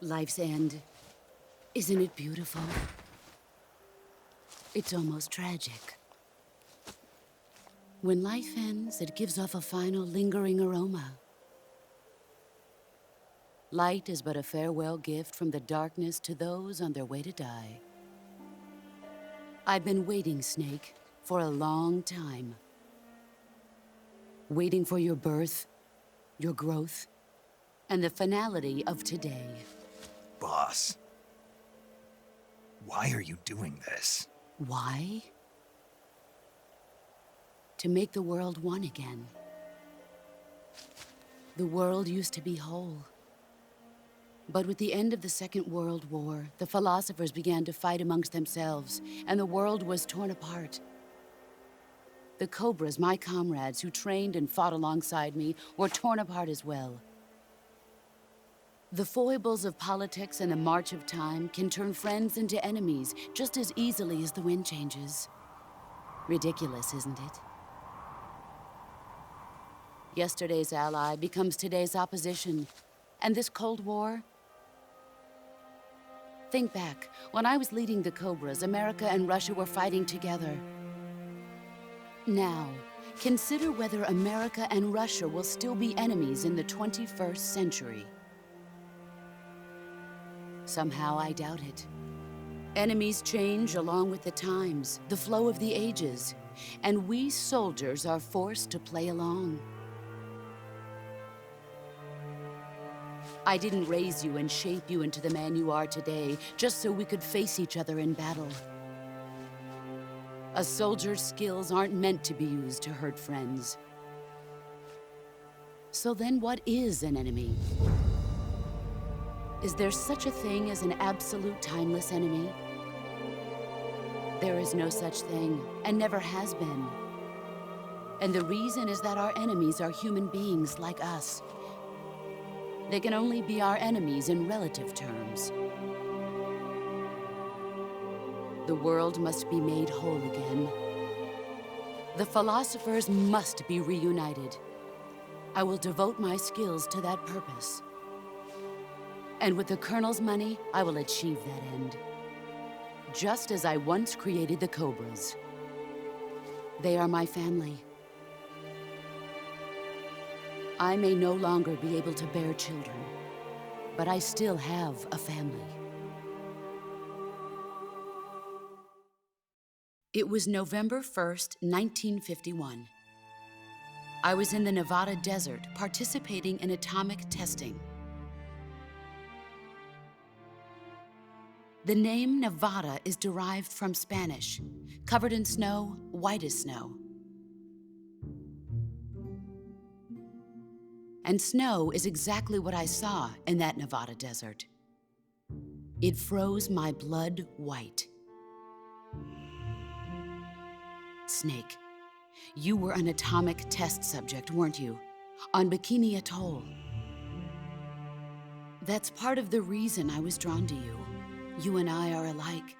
Life's end. Isn't it beautiful? It's almost tragic. When life ends, it gives off a final lingering aroma. Light is but a farewell gift from the darkness to those on their way to die. I've been waiting, Snake, for a long time. Waiting for your birth, your growth, and the finality of today. Boss, why are you doing this? Why? To make the world one again. The world used to be whole. But with the end of the Second World War, the philosophers began to fight amongst themselves, and the world was torn apart. The Cobras, my comrades who trained and fought alongside me, were torn apart as well. The foibles of politics and the march of time can turn friends into enemies just as easily as the wind changes. Ridiculous, isn't it? Yesterday's ally becomes today's opposition, and this Cold War. Think back, when I was leading the Cobras, America and Russia were fighting together. Now, consider whether America and Russia will still be enemies in the 21st century. Somehow I doubt it. Enemies change along with the times, the flow of the ages, and we soldiers are forced to play along. I didn't raise you and shape you into the man you are today just so we could face each other in battle. A soldier's skills aren't meant to be used to hurt friends. So then what is an enemy? Is there such a thing as an absolute timeless enemy? There is no such thing, and never has been. And the reason is that our enemies are human beings like us. They can only be our enemies in relative terms. The world must be made whole again. The philosophers must be reunited. I will devote my skills to that purpose. And with the Colonel's money, I will achieve that end. Just as I once created the Cobras. They are my family. I may no longer be able to bear children, but I still have a family. It was November 1st, 1951. I was in the Nevada desert participating in atomic testing. The name Nevada is derived from Spanish, covered in snow, white as snow. And snow is exactly what I saw in that Nevada desert. It froze my blood white. Snake, you were an atomic test subject, weren't you? On Bikini Atoll. That's part of the reason I was drawn to you. You and I are alike.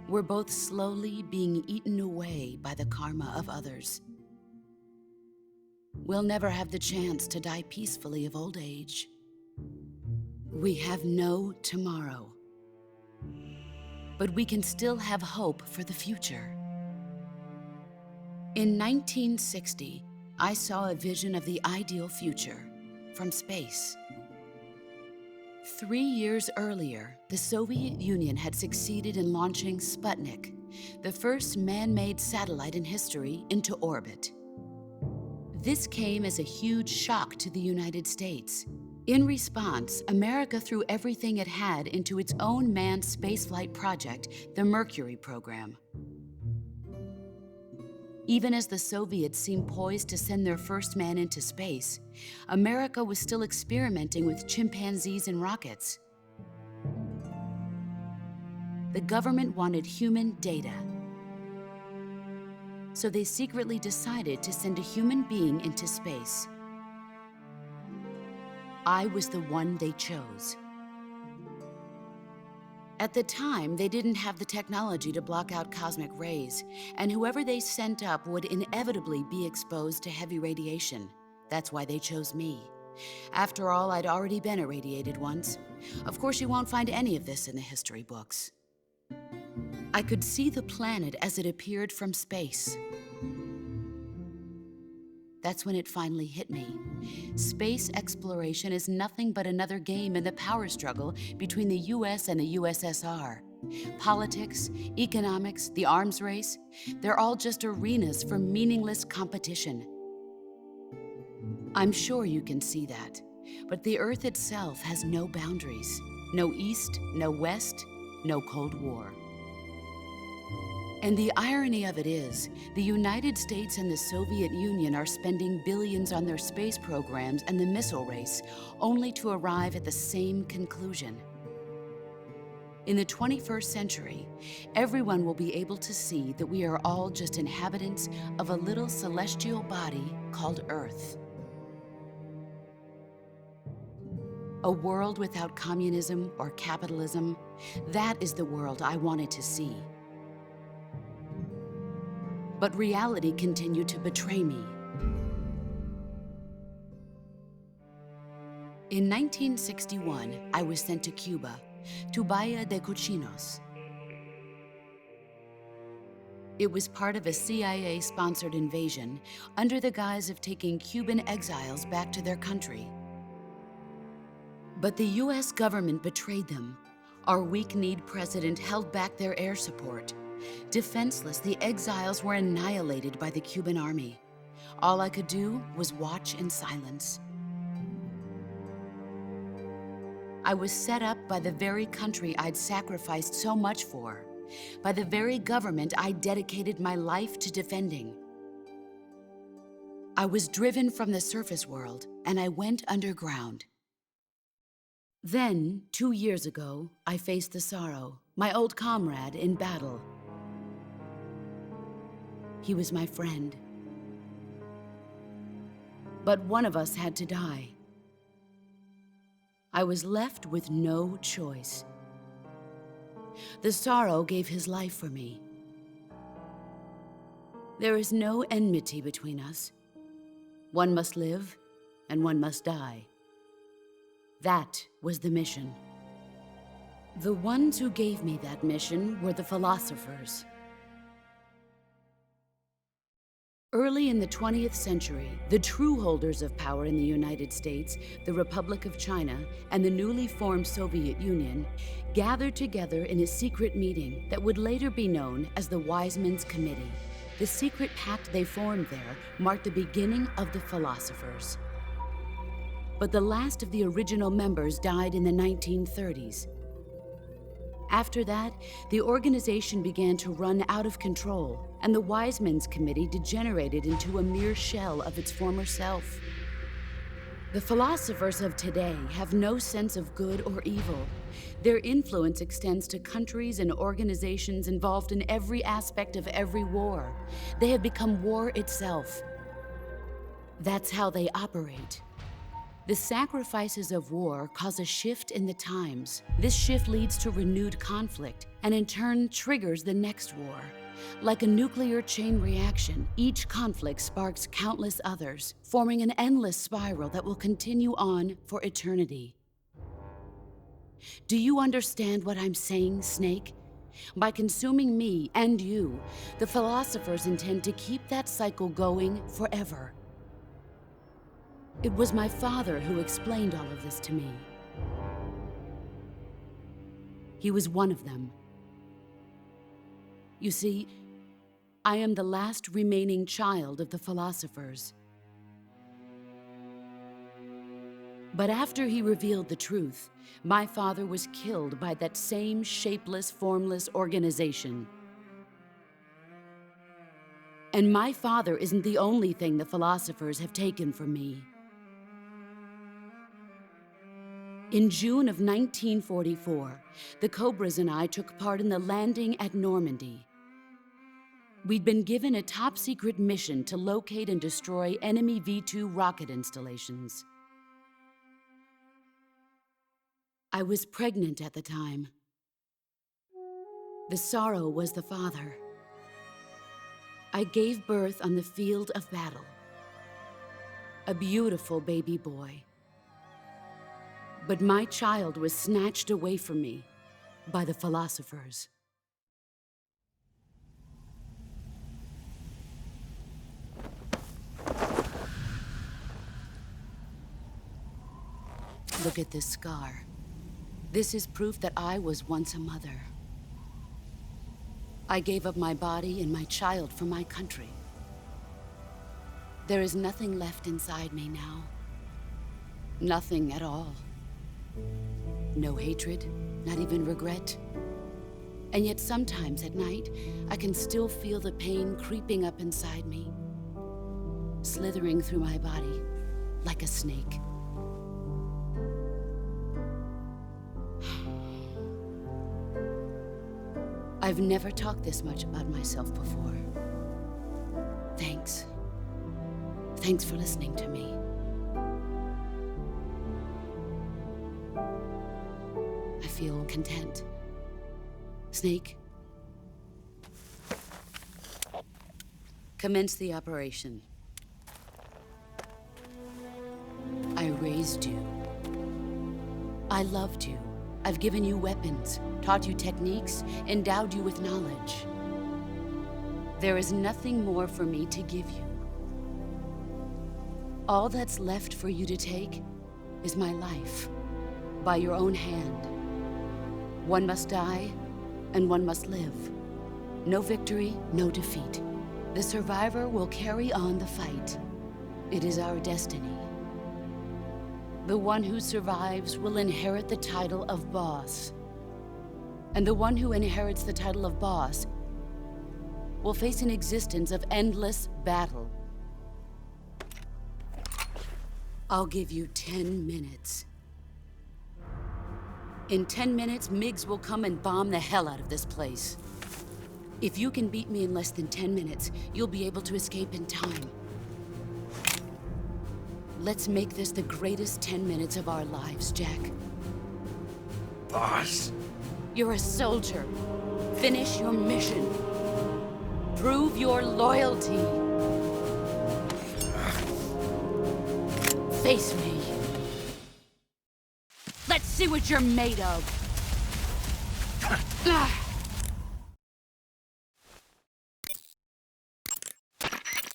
We're both slowly being eaten away by the karma of others. We'll never have the chance to die peacefully of old age. We have no tomorrow. But we can still have hope for the future. In 1960, I saw a vision of the ideal future from space. 3 years earlier, the Soviet Union had succeeded in launching Sputnik, the first man-made satellite in history, into orbit. This came as a huge shock to the United States. In response, America threw everything it had into its own manned spaceflight project, the Mercury program. Even as the Soviets seemed poised to send their first man into space, America was still experimenting with chimpanzees and rockets. The government wanted human data. So they secretly decided to send a human being into space. I was the one they chose. At the time, they didn't have the technology to block out cosmic rays, and whoever they sent up would inevitably be exposed to heavy radiation. That's why they chose me. After all, I'd already been irradiated once. Of course, you won't find any of this in the history books. I could see the planet as it appeared from space. That's when it finally hit me. Space exploration is nothing but another game in the power struggle between the US and the USSR. Politics, economics, the arms race, they're all just arenas for meaningless competition. I'm sure you can see that, but the Earth itself has no boundaries. No East, no West, no Cold War. And the irony of it is, the United States and the Soviet Union are spending billions on their space programs and the missile race, only to arrive at the same conclusion. In the 21st century, everyone will be able to see that we are all just inhabitants of a little celestial body called Earth. A world without communism or capitalism, that is the world I wanted to see. But reality continued to betray me. In 1961, I was sent to Cuba, to Bahia de Cochinos. It was part of a CIA-sponsored invasion under the guise of taking Cuban exiles back to their country. But the US government betrayed them. Our weak-kneed president held back their air support. Defenseless, the exiles were annihilated by the Cuban army. All I could do was watch in silence. I was set up by the very country I'd sacrificed so much for, by the very government I dedicated my life to defending. I was driven from the surface world, and I went underground. Then, 2 years ago, I faced the Sorrow, my old comrade in battle. He was my friend. But one of us had to die. I was left with no choice. The Sorrow gave his life for me. There is no enmity between us. One must live, and one must die. That was the mission. The ones who gave me that mission were the philosophers. Early in the 20th century, the true holders of power in the United States, the Republic of China, and the newly formed Soviet Union gathered together in a secret meeting that would later be known as the Wiseman's Committee. The secret pact they formed there marked the beginning of the philosophers. But the last of the original members died in the 1930s. After that, the organization began to run out of control, and the Wiseman's Committee degenerated into a mere shell of its former self. The philosophers of today have no sense of good or evil. Their influence extends to countries and organizations involved in every aspect of every war. They have become war itself. That's how they operate. The sacrifices of war cause a shift in the times. This shift leads to renewed conflict, and in turn triggers the next war. Like a nuclear chain reaction, each conflict sparks countless others, forming an endless spiral that will continue on for eternity. Do you understand what I'm saying, Snake? By consuming me and you, the philosophers intend to keep that cycle going forever. It was my father who explained all of this to me. He was one of them. You see, I am the last remaining child of the philosophers. But after he revealed the truth, my father was killed by that same shapeless, formless organization. And my father isn't the only thing the philosophers have taken from me. In June of 1944, the Cobras and I took part in the landing at Normandy. We'd been given a top-secret mission to locate and destroy enemy V-2 rocket installations. I was pregnant at the time. The Sorrow was the father. I gave birth on the field of battle. A beautiful baby boy. But my child was snatched away from me by the philosophers. Look at this scar. This is proof that I was once a mother. I gave up my body and my child for my country. There is nothing left inside me now. Nothing at all. No hatred, not even regret. And yet sometimes at night, I can still feel the pain creeping up inside me, slithering through my body like a snake. I've never talked this much about myself before. Thanks. Thanks for listening to me. I feel content. Snake, commence the operation. I raised you. I loved you. I've given you weapons, taught you techniques, endowed you with knowledge. There is nothing more for me to give you. All that's left for you to take is my life, by your own hand. One must die, and one must live. No victory, no defeat. The survivor will carry on the fight. It is our destiny. The one who survives will inherit the title of boss. And the one who inherits the title of boss will face an existence of endless battle. I'll give you 10 minutes. In 10 minutes, MiGs will come and bomb the hell out of this place. If you can beat me in less than 10 minutes, you'll be able to escape in time. Let's make this the greatest 10 minutes of our lives, Jack. Boss. You're a soldier. Finish your mission. Prove your loyalty. Face me. Let's see what you're made of.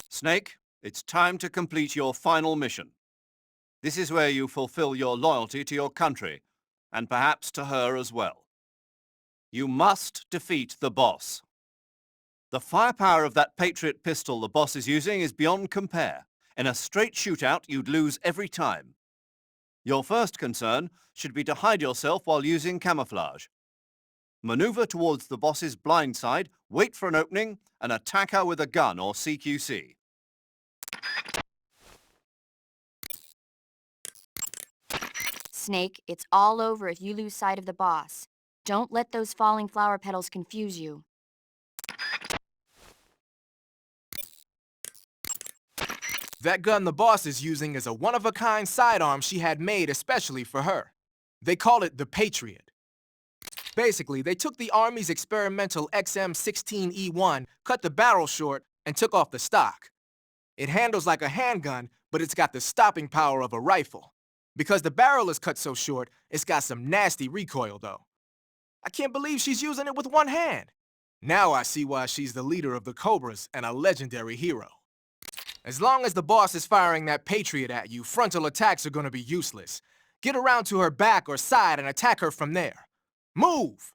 Snake, it's time to complete your final mission. This is where you fulfill your loyalty to your country, and perhaps to her as well. You must defeat the boss. The firepower of that Patriot pistol the boss is using is beyond compare. In a straight shootout, you'd lose every time. Your first concern should be to hide yourself while using camouflage. Maneuver towards the boss's blind side, wait for an opening, and attack her with a gun or CQC. Snake, it's all over if you lose sight of the boss. Don't let those falling flower petals confuse you. That gun the boss is using is a one-of-a-kind sidearm she had made especially for her. They call it the Patriot. Basically, they took the Army's experimental XM16E1, cut the barrel short, and took off the stock. It handles like a handgun, but it's got the stopping power of a rifle. Because the barrel is cut so short, it's got some nasty recoil, though. I can't believe she's using it with one hand. Now I see why she's the leader of the Cobras and a legendary hero. As long as the boss is firing that Patriot at you, frontal attacks are going to be useless. Get around to her back or side and attack her from there. Move!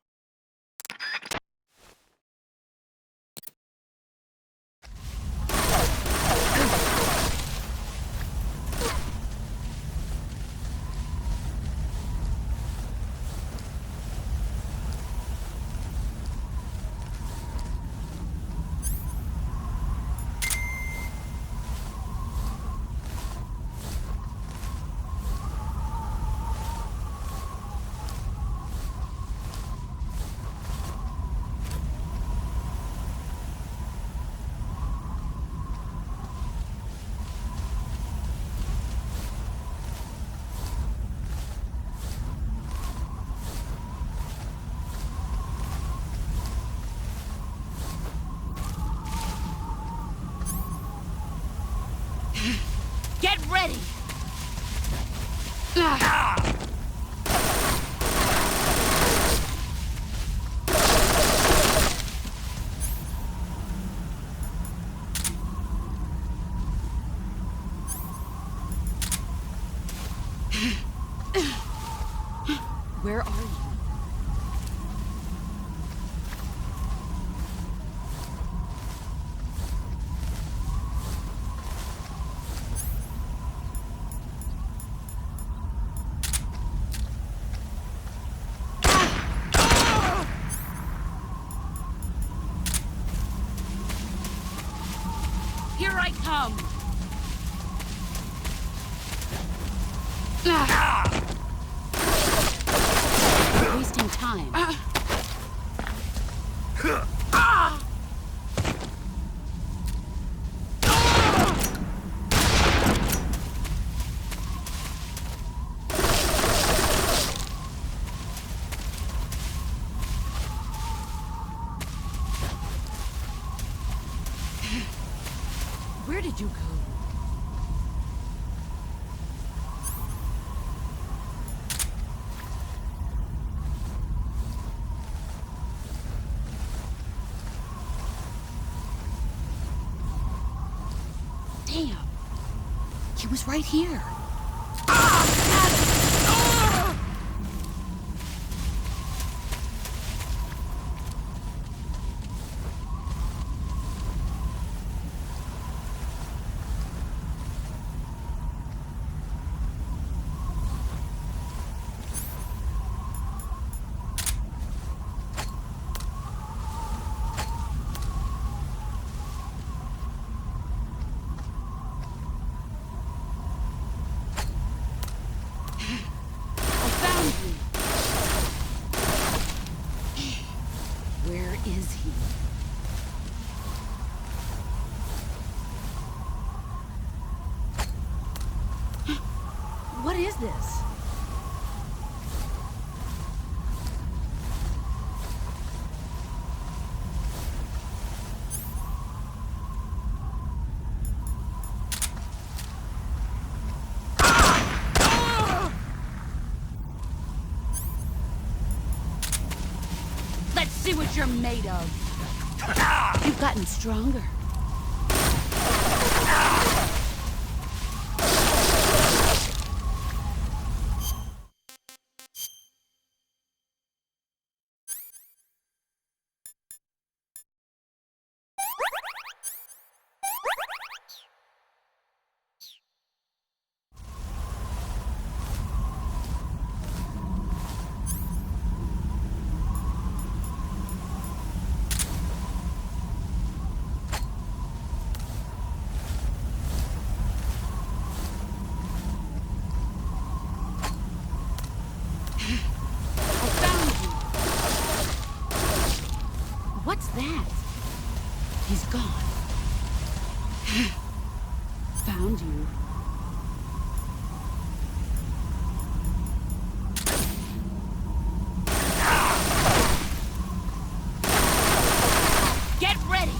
Where are you? Here I come! We're wasting time. Where did you go? Damn! He was right here. Where is he? What is this? Let's see what you're made of. You've gotten stronger. What's that? He's gone. Found you. Get ready!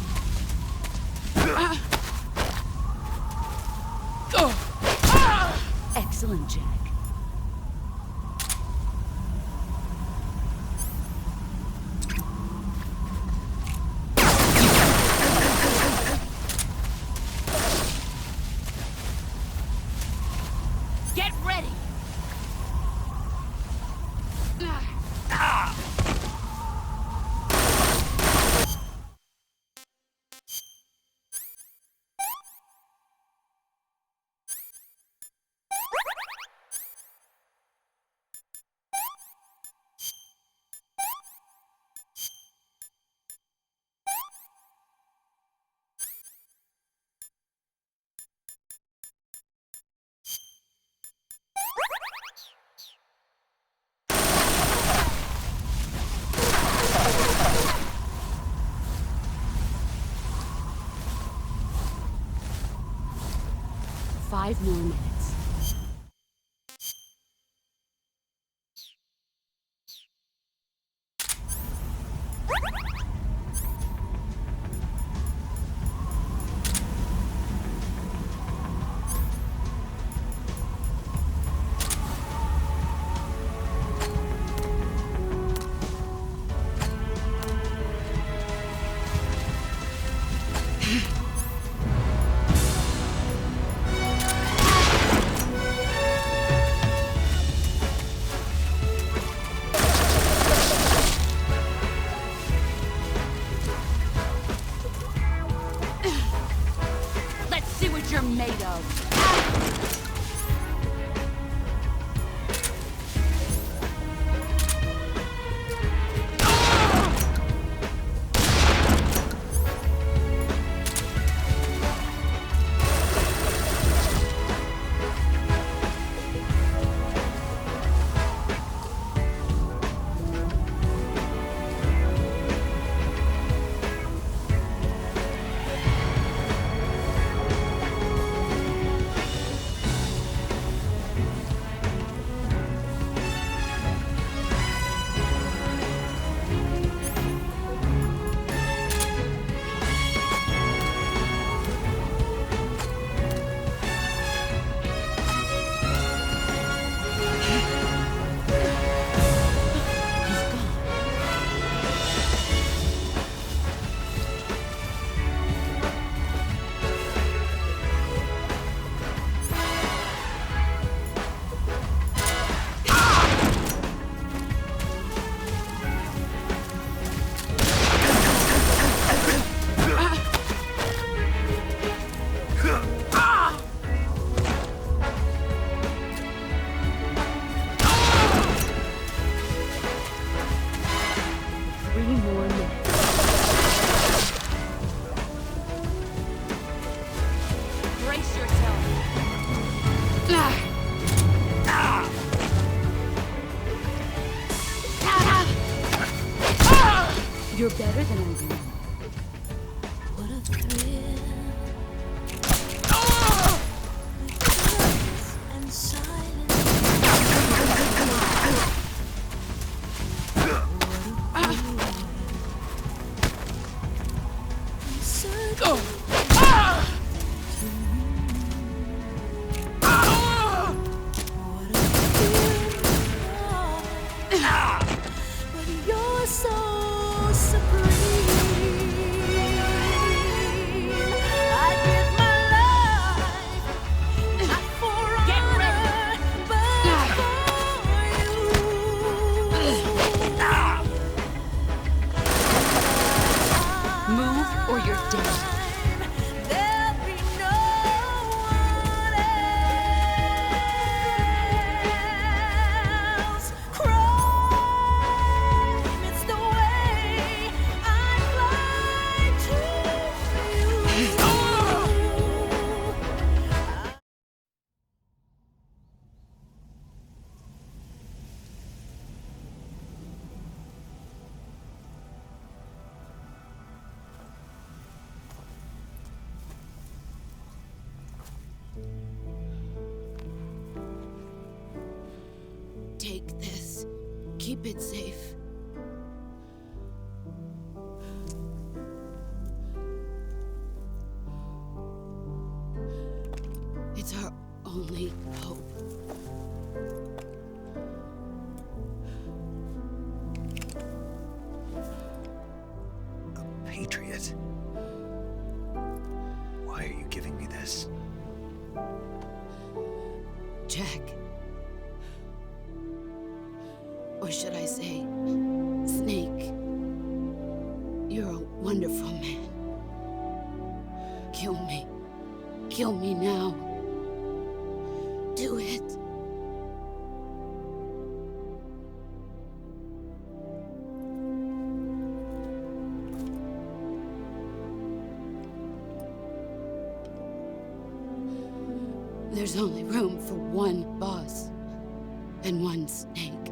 Excellent, Jack. Get ready! Five more minutes. what you're made of. You're better than I am. What a thrill. And silence. But you're so supreme. I give my life not for honor, but for you. Move or you're dead. There'll be no one else. Crime, it's the way I fly to you. Take this. Keep it safe. It's our only hope. A patriot? Why are you giving me this? Jack. Or should I say, Snake. You're a wonderful man. Kill me. Kill me now. Do it. There's only room for one boss and one snake.